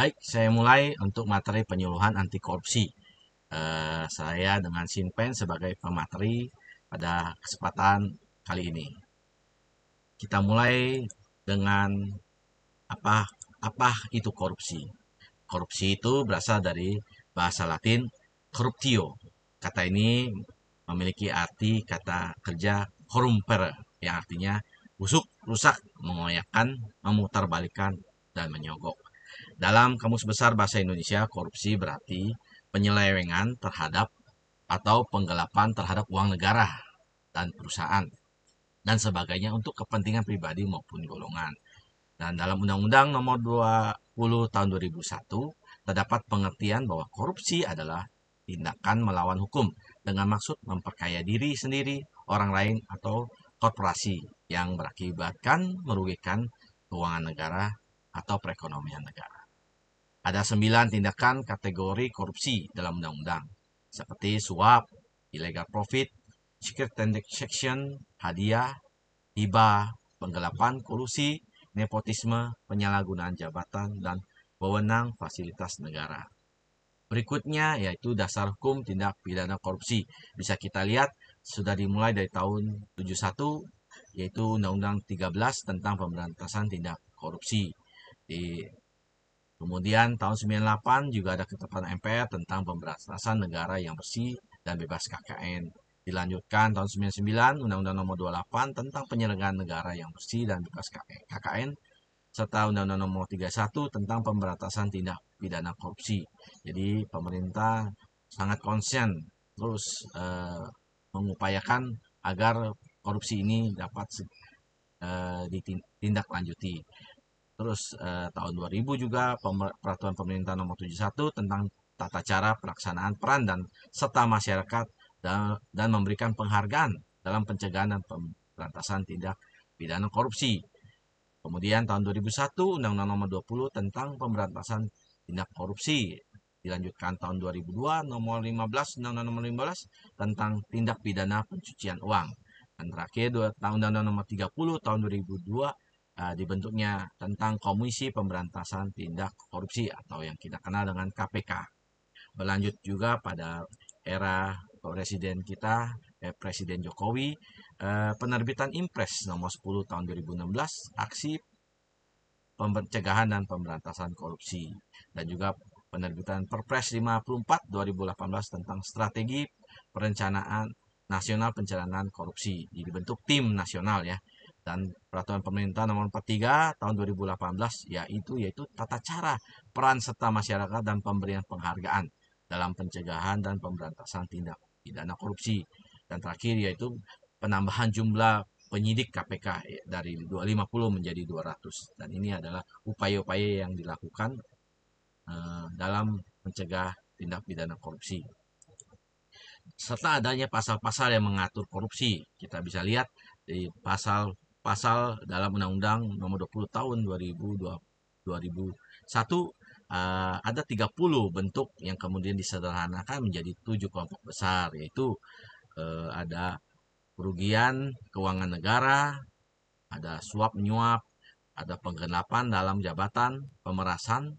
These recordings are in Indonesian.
Baik, saya mulai untuk materi penyuluhan anti korupsi. Saya dengan Sinpen sebagai pemateri pada kesempatan kali ini. Kita mulai dengan apa apa itu korupsi. Korupsi itu berasal dari bahasa Latin corruptio. Kata ini memiliki arti kata kerja corrumpere yang artinya busuk, rusak, mengoyakkan, memutarbalikkan, dan menyogok. Dalam Kamus Besar Bahasa Indonesia, korupsi berarti penyelewengan terhadap atau penggelapan terhadap uang negara dan perusahaan dan sebagainya untuk kepentingan pribadi maupun golongan. Dan dalam Undang-Undang Nomor 20 Tahun 2001 terdapat pengertian bahwa korupsi adalah tindakan melawan hukum dengan maksud memperkaya diri sendiri, orang lain, atau korporasi yang berakibatkan merugikan keuangan negara atau perekonomian negara. Ada 9 tindakan kategori korupsi dalam undang-undang, seperti suap, illegal profit, secret transaction, hadiah, hibah, penggelapan, kolusi, nepotisme, penyalahgunaan jabatan, dan wewenang fasilitas negara. Berikutnya yaitu dasar hukum tindak pidana korupsi. Bisa kita lihat sudah dimulai dari tahun 71 yaitu Undang-Undang 13 tentang pemberantasan tindak korupsi. Kemudian tahun 98 juga ada ketetapan MPR tentang pemberantasan negara yang bersih dan bebas KKN. Dilanjutkan tahun 99 Undang-Undang Nomor 28 tentang penyelenggaraan negara yang bersih dan bebas KKN serta Undang-Undang Nomor 31 tentang pemberantasan tindak pidana korupsi. Jadi pemerintah sangat konsen terus mengupayakan agar korupsi ini dapat ditindaklanjuti. Terus tahun 2000 juga peraturan pemerintah nomor 71 tentang tata cara pelaksanaan peran dan serta masyarakat dan memberikan penghargaan dalam pencegahan dan pemberantasan tindak pidana korupsi. Kemudian tahun 2001 Undang-Undang Nomor 20 tentang pemberantasan tindak korupsi. Dilanjutkan tahun 2002 Nomor 15 Undang-Undang Nomor 15 tentang tindak pidana pencucian uang. Dan terakhir Undang-Undang Nomor 30 tahun 2002 dibentuknya tentang Komisi Pemberantasan Tindak Korupsi atau yang kita kenal dengan KPK. Berlanjut juga pada era presiden kita, Presiden Jokowi, penerbitan Impres nomor 10 tahun 2016, aksi pencegahan dan pemberantasan korupsi. Dan juga penerbitan Perpres 54 2018 tentang strategi perencanaan nasional pencegahan korupsi. Jadi dibentuk tim nasional ya. Dan peraturan pemerintah nomor 43 tahun 2018 yaitu tata cara peran serta masyarakat dan pemberian penghargaan dalam pencegahan dan pemberantasan tindak pidana korupsi. Dan terakhir yaitu penambahan jumlah penyidik KPK dari 250 menjadi 200. Dan ini adalah upaya-upaya yang dilakukan dalam mencegah tindak pidana korupsi. Serta adanya pasal-pasal yang mengatur korupsi. Kita bisa lihat di pasal-pasal dalam Undang-Undang Nomor 20 Tahun 2001 ada 30 bentuk yang kemudian disederhanakan menjadi 7 kelompok besar, yaitu ada kerugian keuangan negara, ada suap menyuap, ada penggelapan dalam jabatan, pemerasan,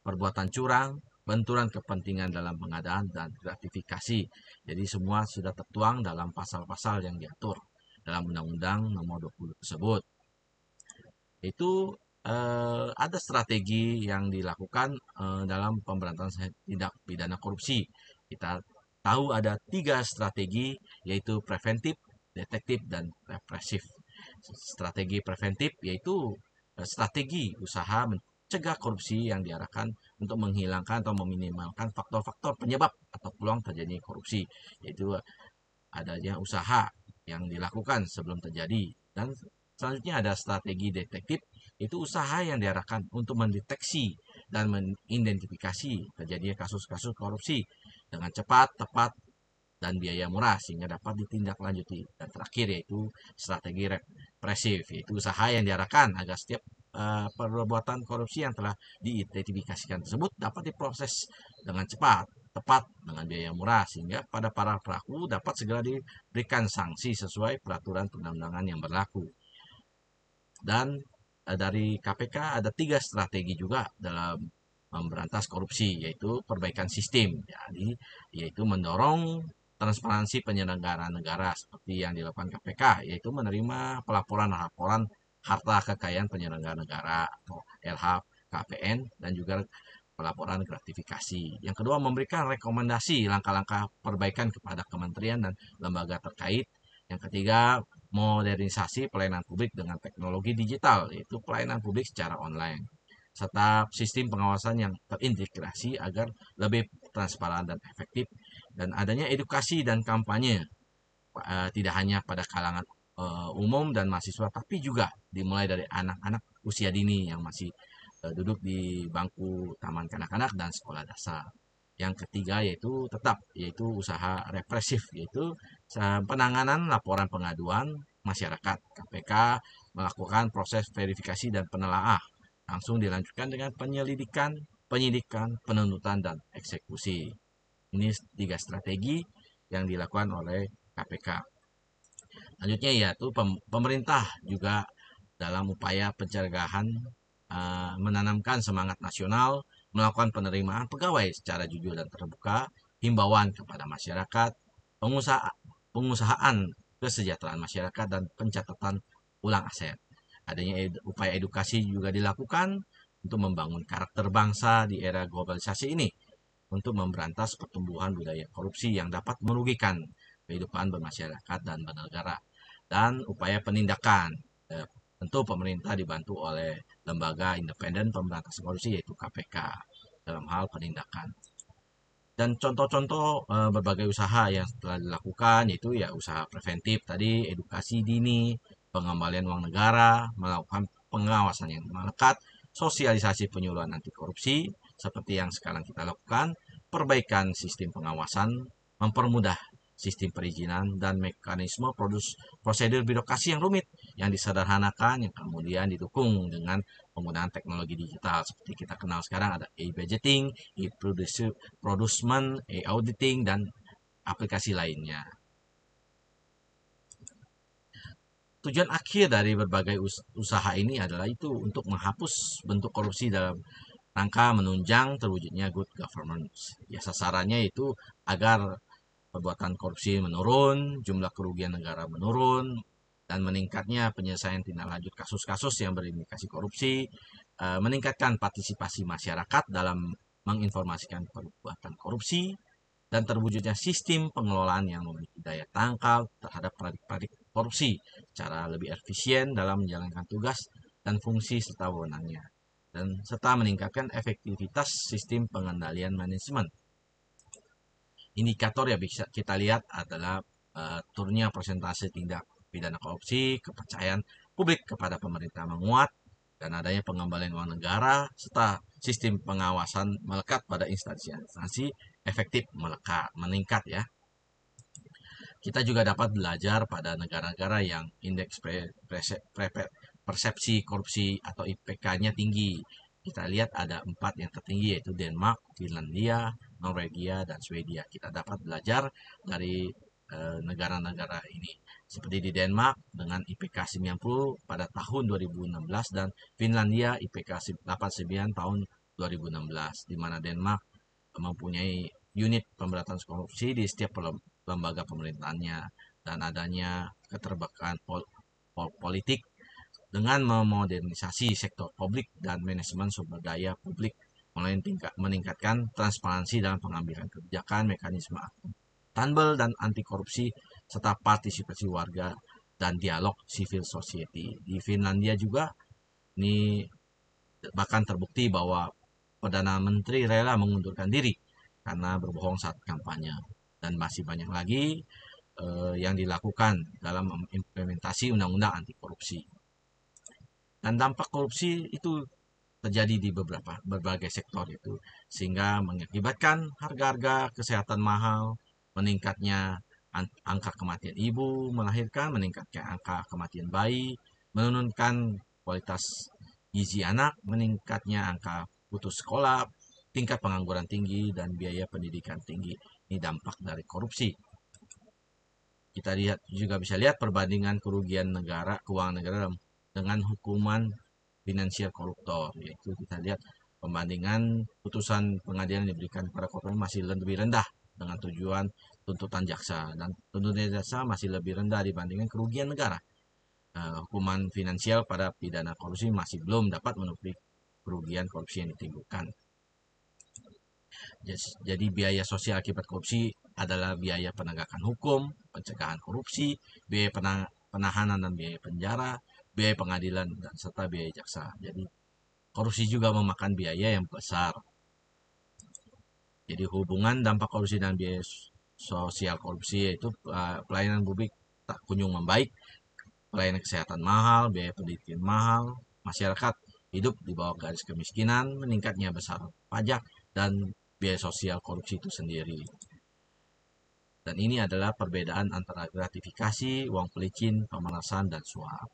perbuatan curang, benturan kepentingan dalam pengadaan, dan gratifikasi. Jadi semua sudah tertuang dalam pasal-pasal yang diatur dalam Undang-Undang Nomor 20 tersebut. Itu ada strategi yang dilakukan dalam pemberantasan tindak pidana korupsi. Kita tahu ada 3 strategi, yaitu preventif, detektif, dan represif. Strategi preventif yaitu strategi usaha mencegah korupsi yang diarahkan untuk menghilangkan atau meminimalkan faktor-faktor penyebab atau peluang terjadinya korupsi, yaitu adanya usaha yang dilakukan sebelum terjadi. Dan selanjutnya ada strategi detektif, itu usaha yang diarahkan untuk mendeteksi dan mengidentifikasi terjadinya kasus-kasus korupsi dengan cepat, tepat, dan biaya murah sehingga dapat ditindaklanjuti. Dan terakhir yaitu strategi represif, yaitu usaha yang diarahkan agar setiap perbuatan korupsi yang telah diidentifikasikan tersebut dapat diproses dengan cepat, tepat, dengan biaya murah sehingga pada para pelaku dapat segera diberikan sanksi sesuai peraturan perundang-undangan yang berlaku. Dan dari KPK ada 3 strategi juga dalam memberantas korupsi, yaitu perbaikan sistem. Jadi, yaitu mendorong transparansi penyelenggaraan negara seperti yang dilakukan KPK, yaitu menerima pelaporan-laporan harta kekayaan penyelenggara negara atau LHKPN dan juga pelaporan gratifikasi. Yang kedua, memberikan rekomendasi langkah-langkah perbaikan kepada kementerian dan lembaga terkait. Yang ketiga, modernisasi pelayanan publik dengan teknologi digital, yaitu pelayanan publik secara online, serta sistem pengawasan yang terintegrasi agar lebih transparan dan efektif, dan adanya edukasi dan kampanye tidak hanya pada kalangan umum dan mahasiswa, tapi juga dimulai dari anak-anak usia dini yang masih duduk di bangku taman kanak-kanak dan sekolah dasar. Yang ketiga yaitu usaha represif, yaitu penanganan laporan pengaduan masyarakat. KPK melakukan proses verifikasi dan penelaah, langsung dilanjutkan dengan penyelidikan, penyidikan, penuntutan, dan eksekusi. Ini 3 strategi yang dilakukan oleh KPK. Selanjutnya yaitu pemerintah juga dalam upaya pencegahan menanamkan semangat nasional, melakukan penerimaan pegawai secara jujur dan terbuka, himbauan kepada masyarakat, pengusahaan kesejahteraan masyarakat, dan pencatatan ulang aset. Adanya upaya edukasi juga dilakukan untuk membangun karakter bangsa di era globalisasi ini, untuk memberantas pertumbuhan budaya korupsi yang dapat merugikan kehidupan bermasyarakat dan bernegara. Dan upaya penindakan, tentu pemerintah dibantu oleh lembaga independen pemberantasan korupsi yaitu KPK dalam hal penindakan. Dan contoh-contoh berbagai usaha yang telah dilakukan yaitu ya usaha preventif tadi, edukasi dini, pengembalian uang negara, melakukan pengawasan yang melekat, sosialisasi penyuluhan anti korupsi seperti yang sekarang kita lakukan, perbaikan sistem pengawasan, mempermudah sistem perizinan, dan mekanisme prosedur birokrasi yang rumit yang disederhanakan, yang kemudian didukung dengan penggunaan teknologi digital seperti kita kenal sekarang, ada e-budgeting, e-producement, e-auditing, dan aplikasi lainnya. Tujuan akhir dari berbagai usaha ini adalah itu untuk menghapus bentuk korupsi dalam rangka menunjang terwujudnya good governance. Ya, sasarannya itu agar perbuatan korupsi menurun, jumlah kerugian negara menurun, dan meningkatnya penyelesaian tindak lanjut kasus-kasus yang berindikasi korupsi, meningkatkan partisipasi masyarakat dalam menginformasikan perbuatan korupsi, dan terwujudnya sistem pengelolaan yang memiliki daya tangkal terhadap pradik-pradik korupsi secara lebih efisien dalam menjalankan tugas dan fungsi serta wewenangnya, dan serta meningkatkan efektivitas sistem pengendalian manajemen. Indikator yang bisa kita lihat adalah turunnya persentase tindak pidana korupsi, kepercayaan publik kepada pemerintah menguat, dan adanya pengembalian uang negara, serta sistem pengawasan melekat pada instansi-instansi efektif meningkat ya. Kita juga dapat belajar pada negara-negara yang indeks persepsi korupsi atau IPK-nya tinggi. Kita lihat ada 4 yang tertinggi yaitu Denmark, Finlandia, Norwegia, dan Swedia. Kita dapat belajar dari negara-negara ini. Seperti di Denmark dengan IPK 90 pada tahun 2016 dan Finlandia IPK 89 tahun 2016, di mana Denmark mempunyai unit pemberantasan korupsi di setiap lembaga pemerintahannya, dan adanya keterbukaan politik dengan memodernisasi sektor publik dan manajemen sumber daya publik mulai meningkatkan transparansi dalam pengambilan kebijakan, mekanisme akuntabel dan anti korupsi, serta partisipasi warga dan dialog civil society. Di Finlandia juga ini bahkan terbukti bahwa Perdana Menteri rela mengundurkan diri karena berbohong saat kampanye, dan masih banyak lagi yang dilakukan dalam implementasi undang-undang anti korupsi. Dan dampak korupsi itu terjadi di berbagai sektor itu, sehingga mengakibatkan harga-harga kesehatan mahal, meningkatnya angka kematian ibu melahirkan, meningkatnya angka kematian bayi, menurunkan kualitas gizi anak, meningkatnya angka putus sekolah, tingkat pengangguran tinggi, dan biaya pendidikan tinggi. Ini dampak dari korupsi. Kita bisa lihat perbandingan kerugian negara, keuangan negara dengan hukuman finansial koruptor, yaitu kita lihat pembandingan putusan pengadilan yang diberikan kepada korban masih lebih rendah dengan tujuan tuntutan jaksa, dan tuntutan jaksa masih lebih rendah dibandingkan kerugian negara. Hukuman finansial pada pidana korupsi masih belum dapat menutupi kerugian korupsi yang ditimbulkan. Jadi biaya sosial akibat korupsi adalah biaya penegakan hukum, pencegahan korupsi, biaya penahanan dan biaya penjara, biaya pengadilan, dan serta biaya jaksa. Jadi korupsi juga memakan biaya yang besar. Jadi hubungan dampak korupsi dan biaya sosial korupsi yaitu pelayanan publik tak kunjung membaik, pelayanan kesehatan mahal, biaya pendidikan mahal, masyarakat hidup di bawah garis kemiskinan, meningkatnya besar pajak, dan biaya sosial korupsi itu sendiri. Dan ini adalah perbedaan antara gratifikasi, uang pelicin, pemerasan, dan suap.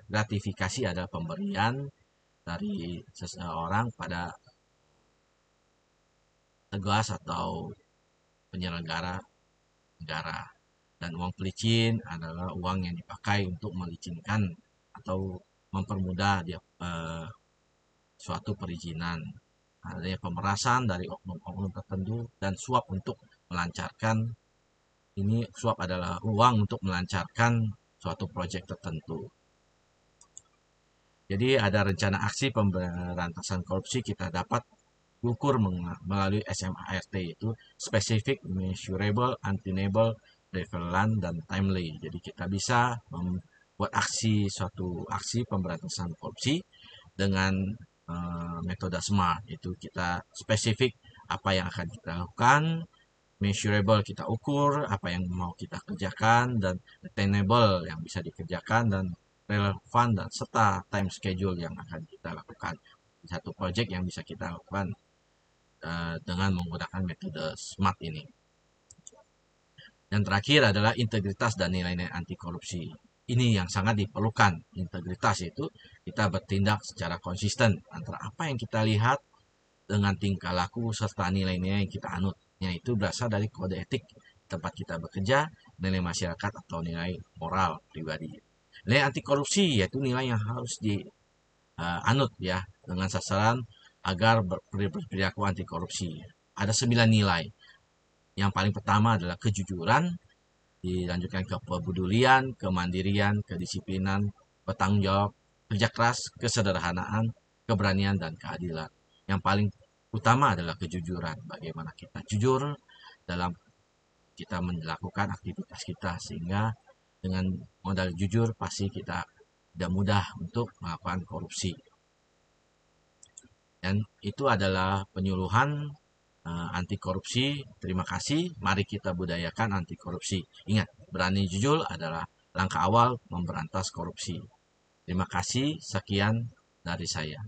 Gratifikasi adalah pemberian dari seseorang pada tugas atau penyelenggara negara. Dan uang pelicin adalah uang yang dipakai untuk melicinkan atau mempermudah suatu perizinan. Adanya pemerasan dari oknum-oknum tertentu, dan suap untuk melancarkan, ini suap adalah uang untuk melancarkan suatu proyek tertentu. Jadi ada rencana aksi pemberantasan korupsi kita dapat ukur melalui SMART, itu specific, measurable, attainable, relevant, dan timely. Jadi kita bisa membuat suatu aksi pemberantasan korupsi dengan metode SMART. Itu kita spesifik apa yang akan kita lakukan, measurable kita ukur apa yang mau kita kerjakan, dan attainable yang bisa dikerjakan, dan relevan dan serta time schedule yang akan kita lakukan. Satu project yang bisa kita lakukan dengan menggunakan metode SMART ini. Dan terakhir adalah integritas dan nilai-nilai anti korupsi. Ini yang sangat diperlukan. Integritas itu kita bertindak secara konsisten antara apa yang kita lihat dengan tingkah laku serta nilai-nilai yang kita anut. Yaitu berasal dari kode etik tempat kita bekerja, nilai masyarakat, atau nilai moral pribadi. Nilai anti korupsi yaitu nilai yang harus dianut ya, dengan sasaran agar berperilaku anti korupsi. Ada 9 nilai. Yang paling pertama adalah kejujuran, dilanjutkan ke kepedulian, kemandirian, kedisiplinan, bertanggung jawab, kerja keras, kesederhanaan, keberanian, dan keadilan. Yang paling utama adalah kejujuran. Bagaimana kita jujur dalam kita melakukan aktivitas kita, sehingga dengan modal jujur pasti kita tidak mudah untuk melakukan korupsi. Dan itu adalah penyuluhan anti korupsi. Terima kasih. Mari kita budayakan anti korupsi. Ingat, berani jujur adalah langkah awal memberantas korupsi. Terima kasih. Sekian dari saya.